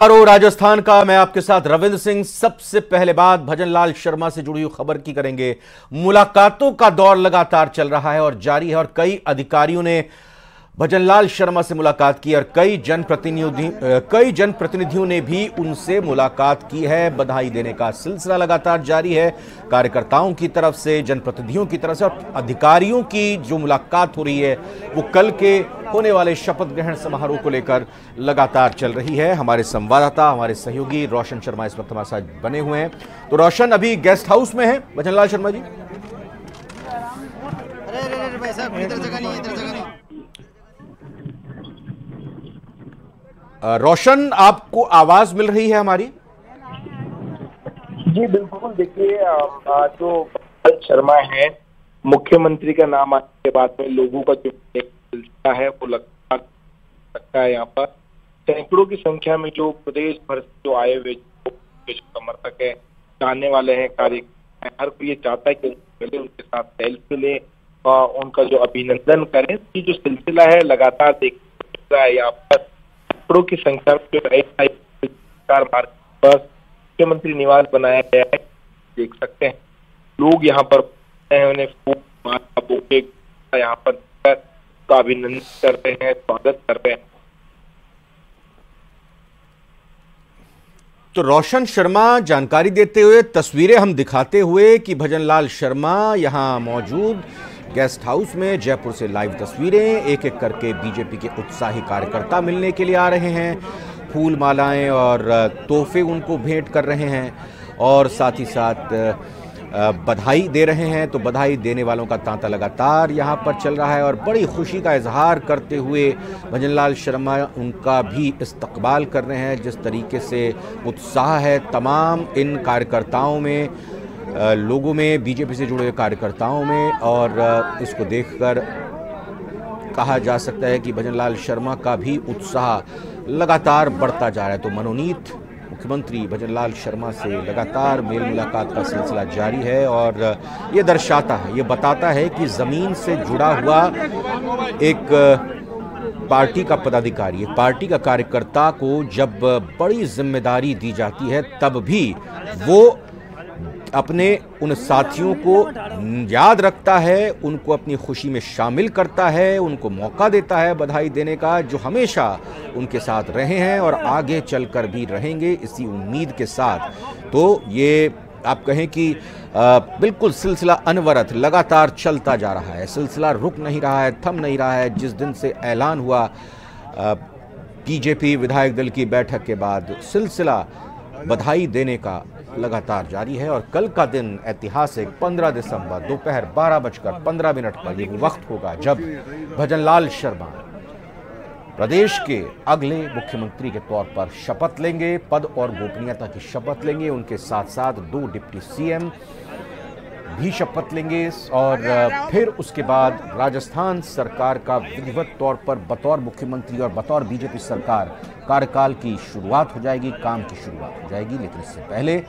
राजस्थान का मैं आपके साथ रविंद्र सिंह। सबसे पहले बात भजनलाल शर्मा से जुड़ी हुई खबर की करेंगे। मुलाकातों का दौर लगातार चल रहा है और जारी है और कई अधिकारियों ने भजनलाल शर्मा से मुलाकात की और कई जनप्रतिनिधियों ने भी उनसे मुलाकात की है। बधाई देने का सिलसिला लगातार जारी है कार्यकर्ताओं की तरफ से, जनप्रतिनिधियों की तरफ से, और अधिकारियों की जो मुलाकात हो रही है वो कल के होने वाले शपथ ग्रहण समारोह को लेकर लगातार चल रही है। हमारे संवाददाता, हमारे सहयोगी रोशन शर्मा इस वक्त हमारे साथ बने हुए हैं। तो रोशन, अभी गेस्ट हाउस में है भजनलाल शर्मा जी। रोशन, आपको आवाज मिल रही है हमारी? जी बिल्कुल। देखिए, जो भजनलाल शर्मा है, मुख्यमंत्री का नाम आने के बाद में लोगों का जो सिलसिला है वो लगता सकता है। यहाँ पर सैकड़ों की संख्या में जो प्रदेश भर से जो आए हुए समर्थक है, चाहने वाले हैं, कार्यकर्ता, हर कोई ये चाहता है कि पहले उनके साथ सेल्फी ले और उनका जो अभिनंदन करें। ये जो सिलसिला है लगातार देखने रहा है। यहाँ पर सैकड़ों की संख्या में जो मार्ग पर मुख्यमंत्री निवास बनाया गया है, देख सकते हैं लोग यहाँ पर उन्हें फूल यहाँ पर का अभिनंदन कर रहे हैं, स्वागत कर रहे हैं। तो रोशन शर्मा जानकारी देते हुए, तस्वीरें हम दिखाते हुए कि भजनलाल शर्मा यहां मौजूद गेस्ट हाउस में, जयपुर से लाइव तस्वीरें, एक एक करके बीजेपी के उत्साही कार्यकर्ता मिलने के लिए आ रहे हैं, फूल मालाएं और तोहफे उनको भेंट कर रहे हैं और साथ ही साथ बधाई दे रहे हैं। तो बधाई देने वालों का तांता लगातार यहाँ पर चल रहा है और बड़ी खुशी का इजहार करते हुए भजनलाल शर्मा उनका भी इस्तकबाल कर रहे हैं। जिस तरीके से उत्साह है तमाम इन कार्यकर्ताओं में, लोगों में, बीजेपी से जुड़े कार्यकर्ताओं में, और इसको देखकर कहा जा सकता है कि भजनलाल शर्मा का भी उत्साह लगातार बढ़ता जा रहा है। तो मनोनीत मुख्यमंत्री भजनलाल शर्मा से लगातार मेल मुलाकात का सिलसिला जारी है और ये दर्शाता है, ये बताता है कि ज़मीन से जुड़ा हुआ एक पार्टी का पदाधिकारी, एक पार्टी का कार्यकर्ता को जब बड़ी जिम्मेदारी दी जाती है तब भी वो अपने उन साथियों को याद रखता है, उनको अपनी खुशी में शामिल करता है, उनको मौका देता है बधाई देने का, जो हमेशा उनके साथ रहे हैं और आगे चलकर भी रहेंगे इसी उम्मीद के साथ। तो ये आप कहें कि बिल्कुल सिलसिला अनवरत लगातार चलता जा रहा है, सिलसिला रुक नहीं रहा है, थम नहीं रहा है। जिस दिन से ऐलान हुआ बीजेपी विधायक दल की बैठक के बाद, सिलसिला बधाई देने का लगातार जारी है और कल का दिन ऐतिहासिक 15 दिसंबर दोपहर 12:15 पर ये वक्त होगा जब भजनलाल शर्मा प्रदेश के अगले मुख्यमंत्री के तौर पर शपथ लेंगे, पद और गोपनीयता की शपथ लेंगे। उनके साथ साथ 2 डिप्टी सीएम भी शपथ लेंगे और फिर उसके बाद राजस्थान सरकार का विधिवत तौर पर बतौर मुख्यमंत्री और बतौर बीजेपी सरकार कार्यकाल की शुरुआत हो जाएगी, काम की शुरुआत हो जाएगी। लेकिन इससे पहले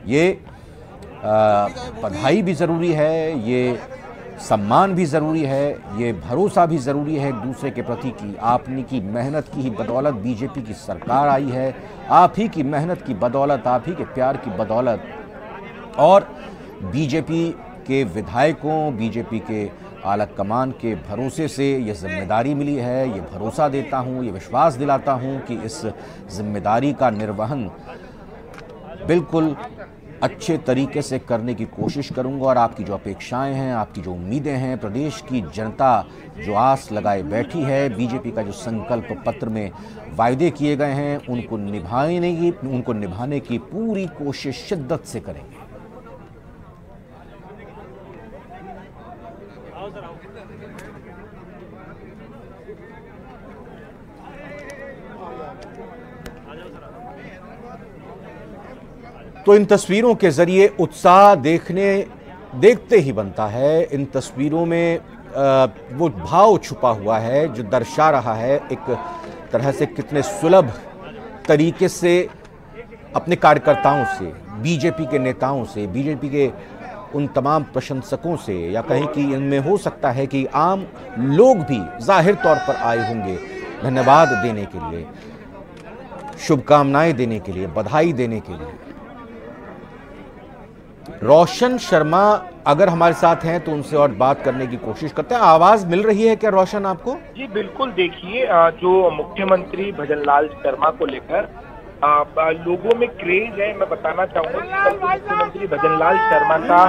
ये बधाई भी ज़रूरी है, ये सम्मान भी ज़रूरी है, ये भरोसा भी ज़रूरी है एक दूसरे के प्रति कि आपने की मेहनत की ही बदौलत बीजेपी की सरकार आई है, आप ही की मेहनत की बदौलत, आप ही के प्यार की बदौलत और बीजेपी के विधायकों, बीजेपी के आला कमान के भरोसे से ये जिम्मेदारी मिली है। ये भरोसा देता हूँ, ये विश्वास दिलाता हूँ कि इस जिम्मेदारी का निर्वहन बिल्कुल अच्छे तरीके से करने की कोशिश करूंगा और आपकी जो अपेक्षाएं हैं, आपकी जो उम्मीदें हैं, प्रदेश की जनता जो आस लगाए बैठी है, बीजेपी का जो संकल्प पत्र में वायदे किए गए हैं, उनको निभाने की पूरी कोशिश शिद्दत से करेंगे। तो इन तस्वीरों के जरिए उत्साह देखते ही बनता है। इन तस्वीरों में वो भाव छुपा हुआ है जो दर्शा रहा है एक तरह से कितने सुलभ तरीके से अपने कार्यकर्ताओं से, बीजेपी के नेताओं से, बीजेपी के उन तमाम प्रशंसकों से, या कहें कि इनमें हो सकता है कि आम लोग भी जाहिर तौर पर आए होंगे धन्यवाद देने के लिए। शुभकामनाएं देने के लिए, बधाई देने के लिए। रोशन शर्मा अगर हमारे साथ हैं तो उनसे और बात करने की कोशिश करते हैं। आवाज मिल रही है क्या रोशन आपको? जी बिल्कुल, देखिए जो मुख्यमंत्री भजनलाल शर्मा को लेकर लोगों में क्रेज है। मैं बताना चाहूंगा कि कल मुख्यमंत्री भजनलाल शर्मा का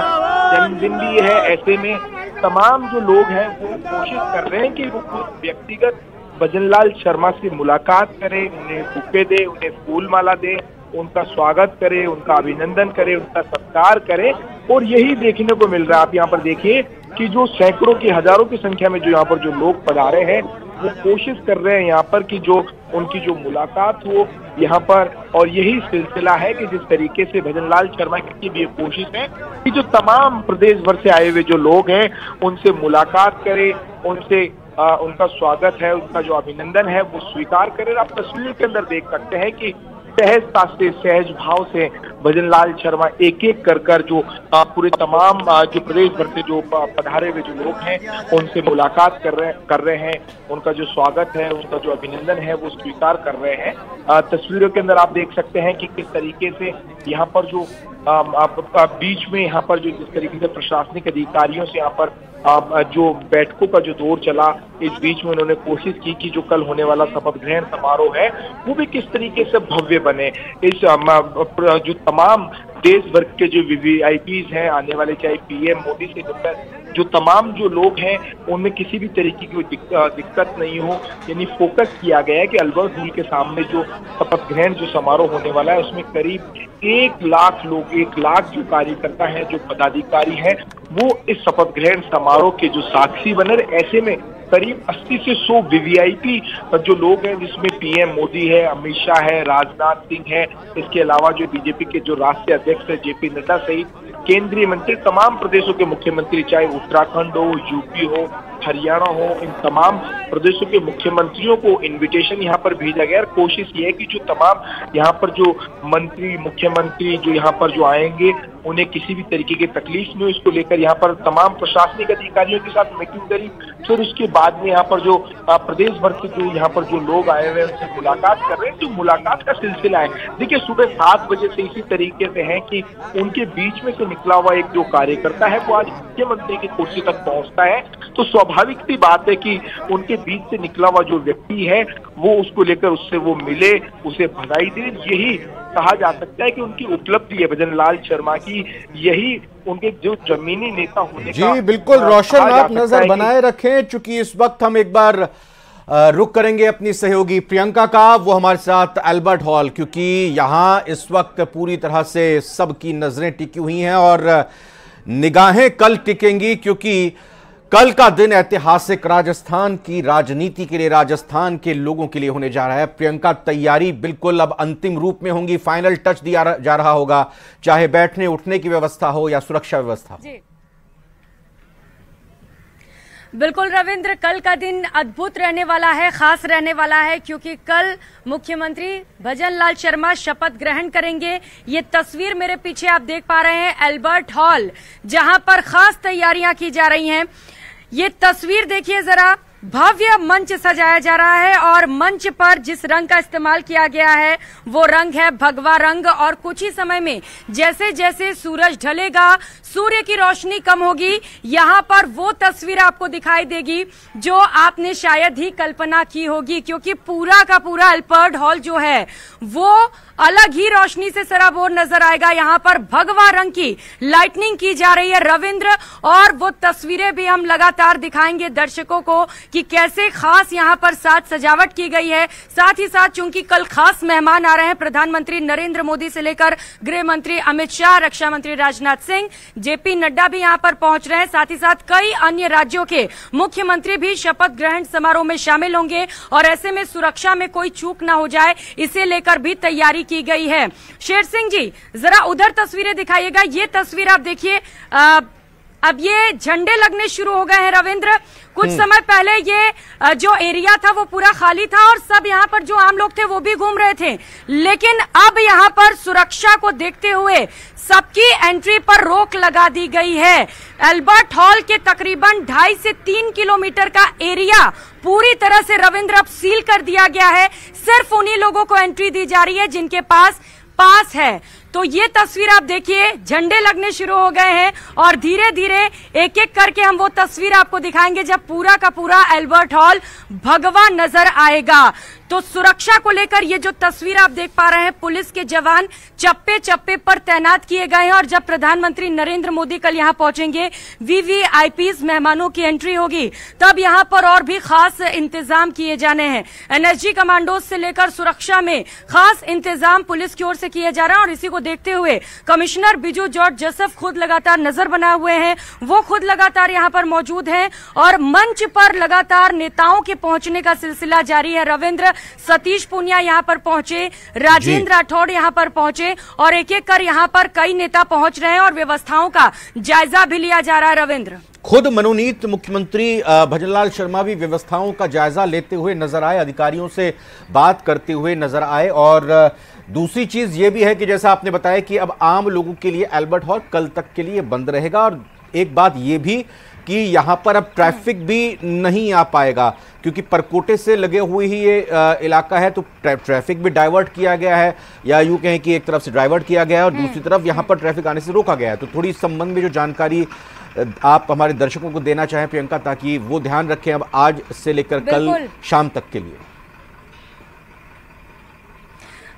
जन्मदिन भी है। ऐसे में तमाम जो लोग हैं वो कोशिश कर रहे हैं कि वो व्यक्तिगत भजनलाल शर्मा से मुलाकात करें, उन्हें बुके दे, उन्हें फूल माला दे, उनका स्वागत करे, उनका अभिनंदन करे, उनका सत्कार करे। और यही देखने को मिल रहा है। आप यहाँ पर देखिए कि जो सैकड़ों की, हजारों की संख्या में जो यहाँ पर जो लोग पधारे हैं वो कोशिश कर रहे हैं यहाँ पर कि जो उनकी जो मुलाकात हो यहाँ पर। और यही सिलसिला है कि जिस तरीके से भजनलाल शर्मा की भी कोशिश है कि जो तमाम प्रदेश भर से आए हुए जो लोग हैं उनसे मुलाकात करें, उनसे उनका स्वागत है, उनका जो अभिनंदन है वो स्वीकार करें। आप तस्वीर के अंदर देख सकते हैं कि सहजता से, सहज भाव से भजनलाल शर्मा एक एक कर जो पूरे तमाम जो प्रदेश भर से जो पधारे हुए जो लोग हैं उनसे मुलाकात कर रहे हैं, उनका जो स्वागत है, उनका जो अभिनंदन है वो स्वीकार कर रहे हैं। तस्वीरों के अंदर आप देख सकते हैं कि किस तरीके से यहाँ पर जो बीच में यहाँ पर जो जिस तरीके से प्रशासनिक अधिकारियों से यहाँ पर जो बैठकों का जो दौर चला, इस बीच में उन्होंने कोशिश की कि जो कल होने वाला शपथ ग्रहण समारोह है वो भी किस तरीके से भव्य बने। इस जो तमाम देश भर के जो वीवीआईपीज हैं आने वाले, चाहे पीएम मोदी से लेकर जो तमाम जो लोग हैं उनमें किसी भी तरीके की दिक्कत नहीं हो। यानी फोकस किया गया है कि अल्बर्ट हॉल के सामने जो शपथ ग्रहण जो समारोह होने वाला है उसमें करीब 1 लाख लोग, 1 लाख जो कार्यकर्ता हैं, जो पदाधिकारी हैं वो इस शपथ ग्रहण समारोह के जो साक्षी बने। ऐसे में करीब 80 से 100 वीवीआईपी जो लोग हैं जिसमें पीएम मोदी है, अमित शाह है, राजनाथ सिंह है, इसके अलावा जो बीजेपी के जो राष्ट्रीय अध्यक्ष है जेपी नड्डा सहित केंद्रीय मंत्री, तमाम प्रदेशों के मुख्यमंत्री, चाहे उत्तराखंड हो, यूपी हो, हरियाणा हो, इन तमाम प्रदेशों के मुख्यमंत्रियों को इनविटेशन यहाँ पर भेजा गया। और कोशिश ये है कि जो तमाम यहाँ पर जो मंत्री, मुख्यमंत्री जो यहाँ पर जो आएंगे उन्हें किसी भी तरीके की तकलीफ नहीं हो, इसको लेकर यहाँ पर तमाम प्रशासनिक अधिकारियों के साथ मीटिंग करी। फिर उसके बाद में यहाँ पर जो प्रदेश भर से जो यहाँ पर जो लोग आए हुए हैं उनसे मुलाकात कर रहे हैं। जो मुलाकात का सिलसिला है, देखिए सुबह 7 बजे से इसी तरीके से है कि उनके बीच में से निकला हुआ एक जो कार्यकर्ता है वो आज मुख्यमंत्री की कुर्सी तक पहुंचता है। तो स्वाभाविक सी बात है कि उनके बीच से निकला हुआ जो व्यक्ति है वो उसको लेकर उससे वो मिले, उसे बधाई दे। यही कहा जा सकता है कि उनकी उपलब्धि है भजनलाल शर्मा की, यही उनके जो जमीनी नेता होने जी का बिल्कुल रोशन, आप नजर बनाए रखें। चूंकि इस वक्त हम एक बार रुक करेंगे अपनी सहयोगी प्रियंका का, वो हमारे साथ अल्बर्ट हॉल, क्योंकि यहाँ इस वक्त पूरी तरह से सबकी नजरें टिकी हुई हैं और निगाहें कल टिकेंगी, क्योंकि कल का दिन ऐतिहासिक राजस्थान की राजनीति के लिए, राजस्थान के लोगों के लिए होने जा रहा है। प्रियंका, तैयारी बिल्कुल अब अंतिम रूप में होंगी, फाइनल टच दिया जा रहा होगा, चाहे बैठने उठने की व्यवस्था हो या सुरक्षा व्यवस्था। जी बिल्कुल रविंद्र, कल का दिन अद्भुत रहने वाला है, खास रहने वाला है, क्योंकि कल मुख्यमंत्री भजनलाल शर्मा शपथ ग्रहण करेंगे। ये तस्वीर मेरे पीछे आप देख पा रहे हैं अल्बर्ट हॉल, जहां पर खास तैयारियां की जा रही हैं। ये तस्वीर देखिए जरा, भव्य मंच सजाया जा रहा है और मंच पर जिस रंग का इस्तेमाल किया गया है वो रंग है भगवा रंग। और कुछ ही समय में जैसे जैसे सूरज ढलेगा, सूर्य की रोशनी कम होगी, यहाँ पर वो तस्वीर आपको दिखाई देगी जो आपने शायद ही कल्पना की होगी, क्योंकि पूरा का पूरा अल्बर्ट हॉल जो है वो अलग ही रोशनी से सराबोर नजर आएगा। यहाँ पर भगवा रंग की लाइटनिंग की जा रही है रविंद्र, और वो तस्वीरें भी हम लगातार दिखाएंगे दर्शकों को कि कैसे खास यहाँ पर साज सजावट की गई है। साथ ही साथ चूंकि कल खास मेहमान आ रहे हैं, प्रधानमंत्री नरेंद्र मोदी से लेकर गृह मंत्री अमित शाह, रक्षा मंत्री राजनाथ सिंह, जेपी नड्डा भी यहाँ पर पहुंच रहे हैं। साथ ही साथ कई अन्य राज्यों के मुख्यमंत्री भी शपथ ग्रहण समारोह में शामिल होंगे और ऐसे में सुरक्षा में कोई चूक ना हो जाए, इसे लेकर भी तैयारी की गई है। शेर सिंह जी, जरा उधर तस्वीरें दिखाइएगा। ये तस्वीर आप देखिए, अब ये झंडे लगने शुरू हो गए हैं रविंद्र। कुछ समय पहले ये जो एरिया था वो पूरा खाली था और सब यहाँ पर जो आम लोग थे वो भी घूम रहे थे, लेकिन अब यहाँ पर सुरक्षा को देखते हुए सबकी एंट्री पर रोक लगा दी गई है। अल्बर्ट हॉल के तकरीबन 2.5 से 3 किलोमीटर का एरिया पूरी तरह से रविंद्र अब सील कर दिया गया है। सिर्फ उन्हीं लोगों को एंट्री दी जा रही है जिनके पास पास है। तो ये तस्वीर आप देखिए, झंडे लगने शुरू हो गए हैं और धीरे धीरे एक एक करके हम वो तस्वीर आपको दिखाएंगे जब पूरा का पूरा अल्बर्ट हॉल भगवा नजर आएगा। तो सुरक्षा को लेकर ये जो तस्वीर आप देख पा रहे हैं, पुलिस के जवान चप्पे चप्पे पर तैनात किए गए हैं और जब प्रधानमंत्री नरेंद्र मोदी कल यहाँ पहुंचेंगे, वीवीआईपीज मेहमानों की एंट्री होगी, तब यहाँ पर और भी खास इंतजाम किए जाने हैं। एनएसजी कमांडोज से लेकर सुरक्षा में खास इंतजाम पुलिस की ओर से किए जा रहे हैं और इसी को देखते हुए कमिश्नर बिजू जॉर्ज जोसेफ खुद लगातार नजर बनाए हुए हैं। वो खुद लगातार यहाँ पर मौजूद हैं और मंच पर लगातार नेताओं के पहुंचने का सिलसिला जारी है। रविंद्र, सतीश पूनिया यहाँ पर पहुंचे, राजेंद्र राठौड़ यहाँ पर पहुंचे और एक एक कर यहाँ पर कई नेता पहुंच रहे हैं और व्यवस्थाओं का जायजा भी लिया जा रहा है। रविंद्र, खुद मनोनीत मुख्यमंत्री भजनलाल शर्मा भी व्यवस्थाओं का जायजा लेते हुए नजर आए, अधिकारियों से बात करते हुए नजर आए। और दूसरी चीज ये भी है कि जैसा आपने बताया कि अब आम लोगों के लिए अल्बर्ट हॉल कल तक के लिए बंद रहेगा और एक बात ये भी कि यहां पर अब ट्रैफिक भी नहीं आ पाएगा क्योंकि परकोटे से लगे हुए ही ये इलाका है, तो ट्रैफिक भी डाइवर्ट किया गया है, या यूं कहें कि एक तरफ से डाइवर्ट किया गया है और दूसरी तरफ यहां पर ट्रैफिक आने से रोका गया है। तो थोड़ी इस संबंध में जो जानकारी आप हमारे दर्शकों को देना चाहें प्रियंका, ताकि वो ध्यान रखें अब आज से लेकर कल शाम तक के लिए।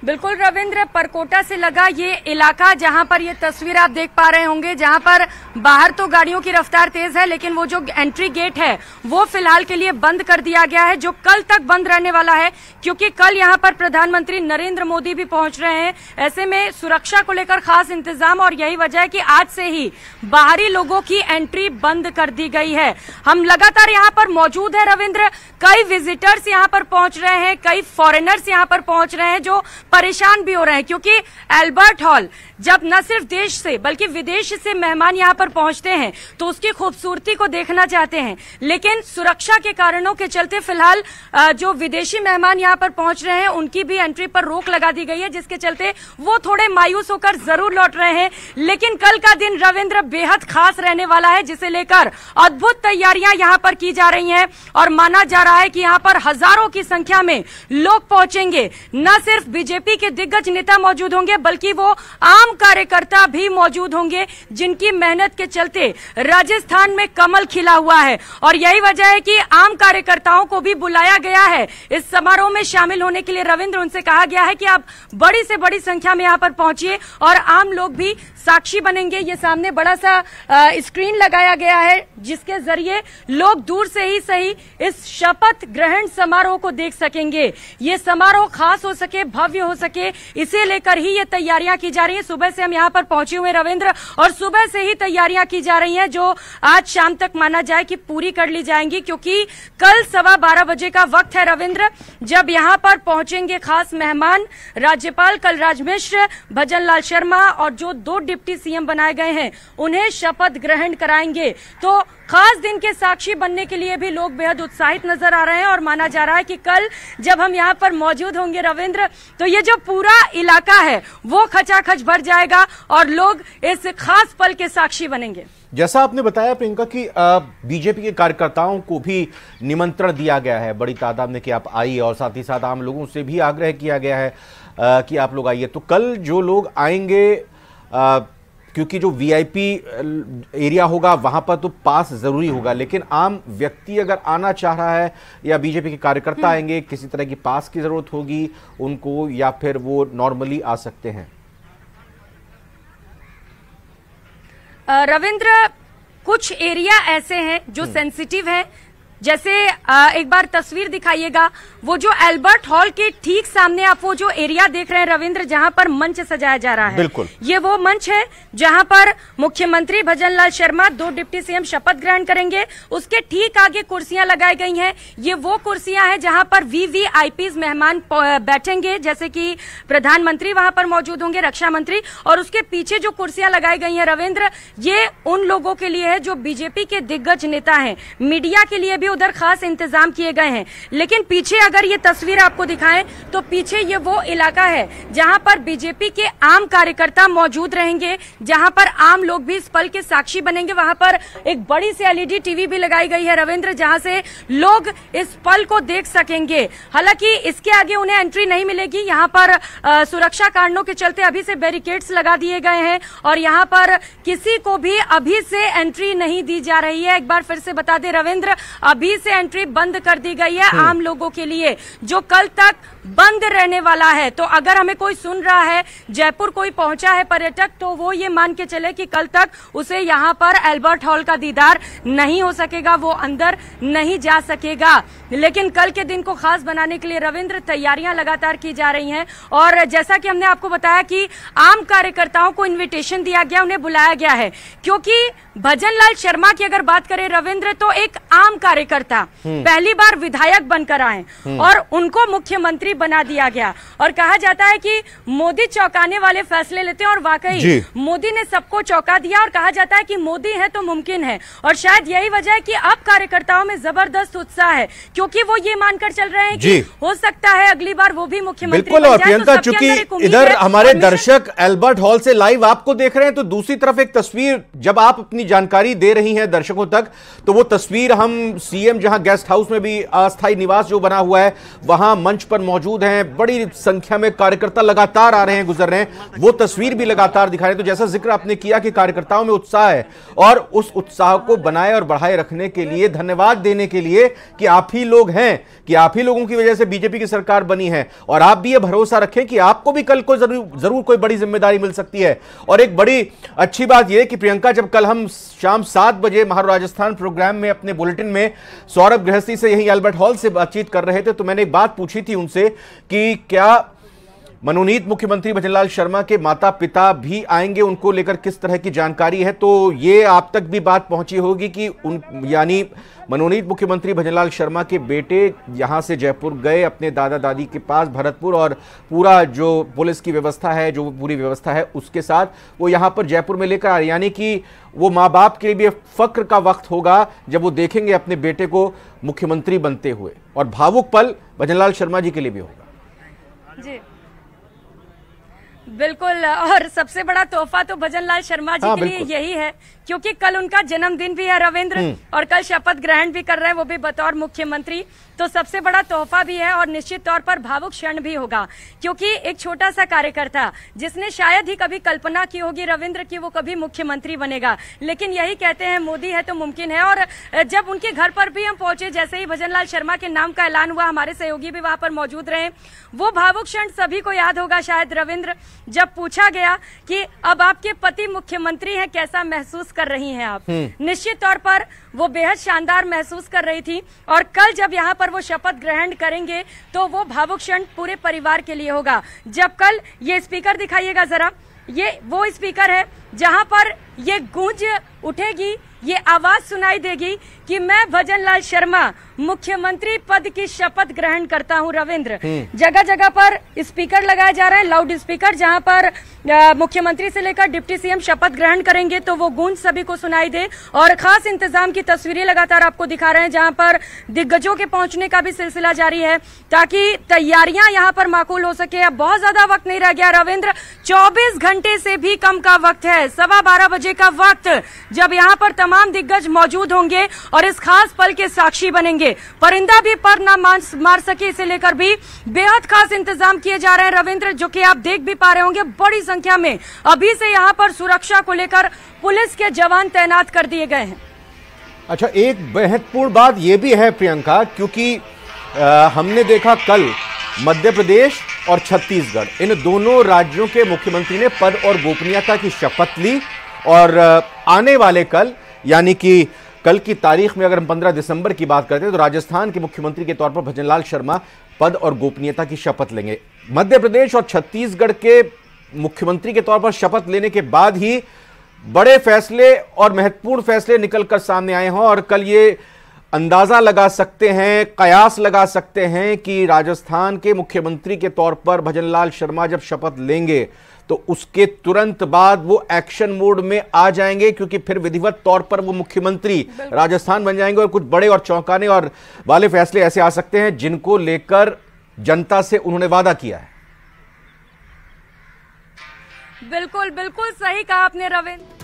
बिल्कुल रविंद्र, परकोटा से लगा ये इलाका जहां पर ये तस्वीर आप देख पा रहे होंगे, जहां पर बाहर तो गाड़ियों की रफ्तार तेज है लेकिन वो जो एंट्री गेट है वो फिलहाल के लिए बंद कर दिया गया है, जो कल तक बंद रहने वाला है क्योंकि कल यहां पर प्रधानमंत्री नरेंद्र मोदी भी पहुंच रहे हैं। ऐसे में सुरक्षा को लेकर खास इंतजाम और यही वजह है कि आज से ही बाहरी लोगों की एंट्री बंद कर दी गई है। हम लगातार यहाँ पर मौजूद है रविंद्र, कई विजिटर्स यहाँ पर पहुंच रहे हैं, कई फॉरेनर्स यहाँ पर पहुंच रहे हैं जो परेशान भी हो रहे हैं क्योंकि अल्बर्ट हॉल जब न सिर्फ देश से बल्कि विदेश से मेहमान यहाँ पर पहुंचते हैं तो उसकी खूबसूरती को देखना चाहते हैं, लेकिन सुरक्षा के कारणों के चलते फिलहाल जो विदेशी मेहमान यहाँ पर पहुंच रहे हैं उनकी भी एंट्री पर रोक लगा दी गई है, जिसके चलते वो थोड़े मायूस होकर जरूर लौट रहे हैं। लेकिन कल का दिन रविंद्र बेहद खास रहने वाला है, जिसे लेकर अद्भुत तैयारियां यहाँ पर की जा रही हैं और माना जा रहा है कि यहाँ पर हजारों की संख्या में लोग पहुंचेंगे। न सिर्फ बीजेपी के दिग्गज नेता मौजूद होंगे बल्कि वो आम कार्यकर्ता भी मौजूद होंगे जिनकी मेहनत के चलते राजस्थान में कमल खिला हुआ है और यही वजह है कि आम कार्यकर्ताओं को भी बुलाया गया है इस समारोह में शामिल होने के लिए। रविंद्र, उनसे कहा गया है कि आप बड़ी से बड़ी संख्या में यहाँ पर पहुंचिए और आम लोग भी साक्षी बनेंगे। ये सामने बड़ा सा स्क्रीन लगाया गया है जिसके जरिए लोग दूर से ही सही इस शपथ ग्रहण समारोह को देख सकेंगे। ये समारोह खास हो सके, भव्य हो सके, इसे लेकर ही ये तैयारियां की जा रही हैं। सुबह से हम यहाँ पर पहुंचे हुए रविंद्र और सुबह से ही तैयारियां की जा रही हैं जो आज शाम तक माना जाए कि पूरी कर ली जाएंगी क्योंकि कल 12:15 बजे का वक्त है रविंद्र जब यहाँ पर पहुंचेंगे खास मेहमान राज्यपाल कलराज मिश्र, भजनलाल शर्मा और जो 2 डिप्टी सीएम बनाए गए हैं उन्हें शपथ ग्रहण कराएंगे। तो खास दिन के साक्षी बनने के लिए भी लोग बेहद उत्साहित नजर आ रहे हैं और माना जा रहा है कि कल जब हम यहाँ पर मौजूद होंगे रविंद्र तो ये जो पूरा इलाका है वो खचाखच भर जाएगा और लोग इस खास पल के साक्षी बनेंगे। जैसा आपने बताया प्रियंका कि बीजेपी के कार्यकर्ताओं को भी निमंत्रण दिया गया है बड़ी तादाद में कि आप आइए और साथ ही साथ आम लोगों से भी आग्रह किया गया है कि आप लोग आइए। तो कल जो लोग आएंगे क्योंकि जो वीआईपी एरिया होगा वहां पर तो पास जरूरी होगा, लेकिन आम व्यक्ति अगर आना चाह रहा है या बीजेपी के कार्यकर्ता आएंगे, किसी तरह की पास की जरूरत होगी उनको या फिर वो नॉर्मली आ सकते हैं? रविंद्र, कुछ एरिया ऐसे हैं जो सेंसिटिव हैं, जैसे एक बार तस्वीर दिखाइएगा, वो जो एल्बर्ट हॉल के ठीक सामने आप वो जो एरिया देख रहे हैं रविंद्र, जहां पर मंच सजाया जा रहा है, बिल्कुल ये वो मंच है जहां पर मुख्यमंत्री भजनलाल शर्मा 2 डिप्टी सीएम शपथ ग्रहण करेंगे। उसके ठीक आगे कुर्सियां लगाई गई हैं। ये वो कुर्सियां हैं जहां पर वीवीआईपी मेहमान बैठेंगे, जैसे कि प्रधानमंत्री वहां पर मौजूद होंगे, रक्षा मंत्री, और उसके पीछे जो कुर्सियां लगाई गई हैं रविंद्र, ये उन लोगों के लिए है जो बीजेपी के दिग्गज नेता हैं। मीडिया के लिए भी उधर खास इंतजाम किए गए हैं। लेकिन पीछे अगर ये तस्वीर आपको दिखाएं तो पीछे ये वो इलाका है जहां पर बीजेपी के आम कार्यकर्ता मौजूद रहेंगे, जहां पर आम लोग भी इस पल के साक्षी बनेंगे। वहां पर एक बड़ी सी एलईडी टीवी भी लगाई गई है रविंद्र, जहां से लोग इस पल को देख सकेंगे। हालांकि इसके आगे उन्हें एंट्री नहीं मिलेगी। यहां पर सुरक्षा कारणों के चलते अभी से बैरिकेड्स लगा दिए गए हैं और यहां पर किसी को भी अभी से एंट्री नहीं दी जा रही है। एक बार फिर से बता दें रविंद्र, अभी से एंट्री बंद कर दी गई है आम लोगों के लिए, जो कल तक बंद रहने वाला है। तो अगर हमें कोई सुन रहा है, जयपुर कोई पहुंचा है पर्यटक, तो वो ये मान के चले कि कल तक उसे यहाँ पर एल्बर्ट हॉल का दीदार नहीं हो सकेगा, वो अंदर नहीं जा सकेगा। लेकिन कल के दिन को खास बनाने के लिए रविंद्र तैयारियां लगातार की जा रही हैं। और जैसा कि हमने आपको बताया कि आम कार्यकर्ताओं को इन्विटेशन दिया गया, उन्हें बुलाया गया है, क्योंकि भजनलाल शर्मा की अगर बात करें रविंद्र, तो एक आम कार्यकर्ता पहली बार विधायक बनकर आए और उनको मुख्यमंत्री बना दिया गया। और कहा जाता है कि मोदी चौंकाने वाले फैसले लेते हैं, और वाकई मोदी ने सबको चौंका दिया। और कहा जाता है कि मोदी है तो मुमकिन है, और शायद यही वजह है कि अब कार्यकर्ताओं में जबरदस्त उत्साह है, क्योंकि वो ये मानकर चल रहे हैं कि हो सकता है अगली बार वो भी मुख्यमंत्री बिल्कुल। और प्रियंका, चूंकि इधर हमारे दर्शक एल्बर्ट हॉल से लाइव आपको देख रहे हैं, तो दूसरी तरफ एक तस्वीर जब आप अपनी जानकारी दे रही हैं दर्शकों तक, तो वो तस्वीर हम सीएम जहां गेस्ट हाउस में भी अस्थायी निवास जो बना हुआ है वहां मंच पर मौजूद हैं, बड़ी संख्या में कार्यकर्ता लगातार आ रहे हैं, गुजर रहे हैं, वो तस्वीर भी लगातार दिखा रहे हैं। तो जैसा जिक्र आपने किया कि कार्यकर्ताओं में उत्साह है, और उस उत्साह को बनाए और बढ़ाए रखने के लिए, धन्यवाद देने के लिए कि आप ही लोग हैं, कि आप ही लोगों की वजह से बीजेपी की सरकार बनी है, और आप भी ये भरोसा रखें कि आपको भी कल को जरूर कोई बड़ी जिम्मेदारी मिल सकती है। और एक बड़ी अच्छी बात यह कि प्रियंका, जब कल हम शाम 7 बजे महारू राजस्थान प्रोग्राम में अपने बुलेटिन में सौरभ गृहस्थी से यही एल्बर्ट हॉल से बातचीत कर रहे थे, तो मैंने एक बात पूछी थी उनसे कि क्या मनोनीत मुख्यमंत्री भजनलाल शर्मा के माता पिता भी आएंगे, उनको लेकर किस तरह की जानकारी है। तो ये आप तक भी बात पहुंची होगी कि यानी मनोनीत मुख्यमंत्री भजनलाल शर्मा के बेटे यहां से जयपुर गए अपने दादा दादी के पास भरतपुर, और पूरा जो पुलिस की व्यवस्था है, जो पूरी व्यवस्था है उसके साथ वो यहां पर जयपुर में लेकर आ रहे, यानी कि वो माँ बाप के लिए फक्र का वक्त होगा जब वो देखेंगे अपने बेटे को मुख्यमंत्री बनते हुए, और भावुक पल भजनलाल शर्मा जी के लिए भी होगा। जी बिल्कुल, और सबसे बड़ा तोहफा तो भजनलाल शर्मा जी के लिए यही है, क्योंकि कल उनका जन्मदिन भी है रविंद्र, और कल शपथ ग्रहण भी कर रहे हैं, वो भी बतौर मुख्यमंत्री। तो सबसे बड़ा तोहफा भी है और निश्चित तौर पर भावुक क्षण भी होगा, क्योंकि एक छोटा सा कार्यकर्ता जिसने शायद ही कभी कल्पना की होगी रविंद्र की वो कभी मुख्यमंत्री बनेगा, लेकिन यही कहते हैं मोदी है तो मुमकिन है। और जब उनके घर पर भी हम पहुंचे, जैसे ही भजनलाल शर्मा के नाम का ऐलान हुआ, हमारे सहयोगी भी वहां पर मौजूद रहे। वो भावुक क्षण सभी को याद होगा शायद रविंद्र, जब पूछा गया कि अब आपके पति मुख्यमंत्री हैं, कैसा महसूस कर रही हैं आप। निश्चित तौर पर वो बेहद शानदार महसूस कर रही थी, और कल जब यहाँ पर वो शपथ ग्रहण करेंगे तो वो भावुक क्षण पूरे परिवार के लिए होगा। जब कल ये स्पीकर दिखाइएगा जरा, ये वो स्पीकर है जहां पर ये गूंज उठेगी, ये आवाज सुनाई देगी कि मैं भजनलाल शर्मा मुख्यमंत्री पद की शपथ ग्रहण करता हूं रविंद्र। जगह जगह पर स्पीकर लगाए जा रहे हैं, लाउड स्पीकर, जहां पर मुख्यमंत्री से लेकर डिप्टी सीएम शपथ ग्रहण करेंगे तो वो गूंज सभी को सुनाई दे। और खास इंतजाम की तस्वीरें लगातार आपको दिखा रहे हैं, जहां पर दिग्गजों के पहुंचने का भी सिलसिला जारी है, ताकि तैयारियां यहां पर माकूल हो सके। अब बहुत ज्यादा वक्त नहीं रह गया रविंद्र, 24 घंटे से भी कम का वक्त है, 12:15 बजे का वक्त, जब यहाँ पर तमाम दिग्गज मौजूद होंगे और इस खास पल के साक्षी बनेंगे। परिंदा भी पर ना मार सके, इसे लेकर भी बेहद खास इंतजाम किए जा रहे हैं रविंद्र, जो कि आप देख भी पा रहे होंगे। बड़ी संख्या में अभी से यहाँ पर सुरक्षा को लेकर पुलिस के जवान तैनात कर दिए गए हैं। अच्छा, एक महत्वपूर्ण बात यह भी है प्रियंका, क्योंकि हमने देखा कल मध्य प्रदेश और छत्तीसगढ़, इन दोनों राज्यों के मुख्यमंत्री ने पद और गोपनीयता की शपथ ली, और आने वाले कल यानी कि कल की तारीख में अगर हम 15 दिसंबर की बात करते हैं तो राजस्थान के मुख्यमंत्री के तौर पर भजनलाल शर्मा पद और गोपनीयता की शपथ लेंगे। मध्य प्रदेश और छत्तीसगढ़ के मुख्यमंत्री के तौर पर शपथ लेने के बाद ही बड़े फैसले और महत्वपूर्ण फैसले निकलकर सामने आए हों और कल ये अंदाजा लगा सकते हैं, कयास लगा सकते हैं कि राजस्थान के मुख्यमंत्री के तौर पर भजनलाल शर्मा जब शपथ लेंगे तो उसके तुरंत बाद वो एक्शन मोड में आ जाएंगे, क्योंकि फिर विधिवत तौर पर वो मुख्यमंत्री राजस्थान बन जाएंगे और कुछ बड़े और चौंकाने और वाले फैसले ऐसे आ सकते हैं जिनको लेकर जनता से उन्होंने वादा किया है। बिल्कुल बिल्कुल सही कहा आपने रविंद्र।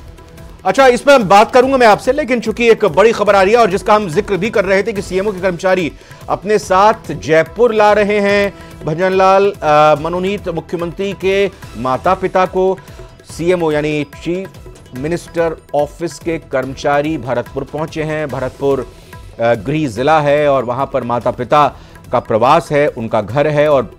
अच्छा, इस पर हम बात करूंगा मैं आपसे, लेकिन चूंकि एक बड़ी खबर आ रही है और जिसका हम जिक्र भी कर रहे थे कि सीएमओ के कर्मचारी अपने साथ जयपुर ला रहे हैं भजनलाल मनोनीत मुख्यमंत्री के माता पिता को। सीएमओ यानी चीफ मिनिस्टर ऑफिस के कर्मचारी भरतपुर पहुंचे हैं। भरतपुर गृह जिला है और वहां पर माता पिता का प्रवास है, उनका घर है और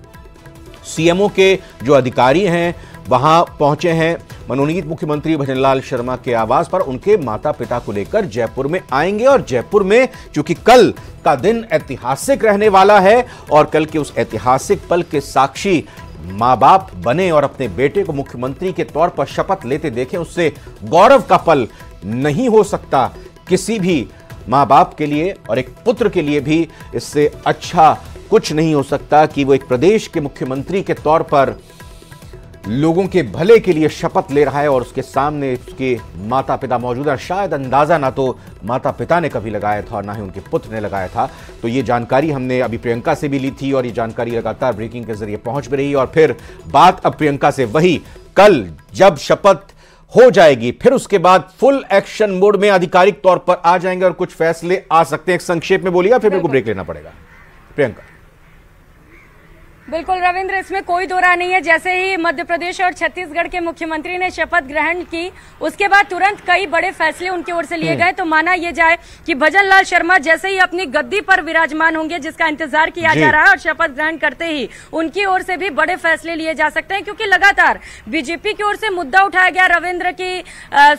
सीएमओ के जो अधिकारी हैं वहां पहुंचे हैं। मनोनीत मुख्यमंत्री भजनलाल शर्मा के आवास पर उनके माता पिता को लेकर जयपुर में आएंगे और जयपुर में चूंकि कल का दिन ऐतिहासिक रहने वाला है और कल के उस ऐतिहासिक पल के साक्षी मां बाप बने और अपने बेटे को मुख्यमंत्री के तौर पर शपथ लेते देखें, उससे गौरव का पल नहीं हो सकता किसी भी मां बाप के लिए और एक पुत्र के लिए भी इससे अच्छा कुछ नहीं हो सकता कि वो एक प्रदेश के मुख्यमंत्री के तौर पर लोगों के भले के लिए शपथ ले रहा है और उसके सामने उसके माता पिता मौजूद है। शायद अंदाजा ना तो माता पिता ने कभी लगाया था और ना ही उनके पुत्र ने लगाया था। तो ये जानकारी हमने अभी प्रियंका से भी ली थी और ये जानकारी लगातार ब्रेकिंग के जरिए पहुंच भी रही और फिर बात अब प्रियंका से वही कल जब शपथ हो जाएगी फिर उसके बाद फुल एक्शन मोड में आधिकारिक तौर पर आ जाएंगे और कुछ फैसले आ सकते हैं। संक्षेप में बोलिएगा, फिर मेरे को ब्रेक लेना पड़ेगा। प्रियंका। बिल्कुल रविंद्र, इसमें कोई दो राय नहीं है। जैसे ही मध्य प्रदेश और छत्तीसगढ़ के मुख्यमंत्री ने शपथ ग्रहण की उसके बाद तुरंत कई बड़े फैसले उनकी ओर से लिए गए। तो माना यह जाए कि भजनलाल शर्मा जैसे ही अपनी गद्दी पर विराजमान होंगे जिसका इंतजार किया जा रहा है और शपथ ग्रहण करते ही उनकी ओर से भी बड़े फैसले लिए जा सकते हैं, क्योंकि लगातार बीजेपी की ओर से मुद्दा उठाया गया रविंद्र की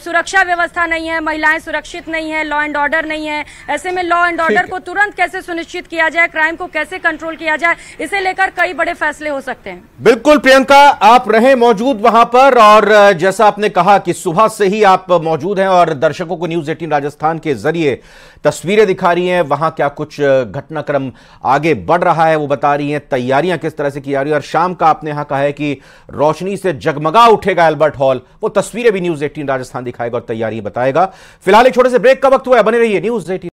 सुरक्षा व्यवस्था नहीं है, महिलाएं सुरक्षित नहीं है, लॉ एंड ऑर्डर नहीं है। ऐसे में लॉ एंड ऑर्डर को तुरंत कैसे सुनिश्चित किया जाए, क्राइम को कैसे कंट्रोल किया जाए, इसे लेकर कई बड़े फैसले हो सकते हैं। बिल्कुल प्रियंका, आप रहे मौजूद वहां पर और जैसा आपने कहा कि सुबह से ही आप मौजूद हैं और दर्शकों को न्यूज 18 राजस्थान के जरिए तस्वीरें दिखा रही हैं। वहां क्या कुछ घटनाक्रम आगे बढ़ रहा है वो बता रही हैं, तैयारियां किस तरह से की जा रही है और शाम का आपने यहां कहा है कि रोशनी से जगमगा उठेगा अल्बर्ट हॉल। वो तस्वीरें भी न्यूज 18 राजस्थान दिखाएगा और तैयारी बताएगा। फिलहाल एक छोटे से ब्रेक का वक्त हुआ है, बने रहिए न्यूज 18।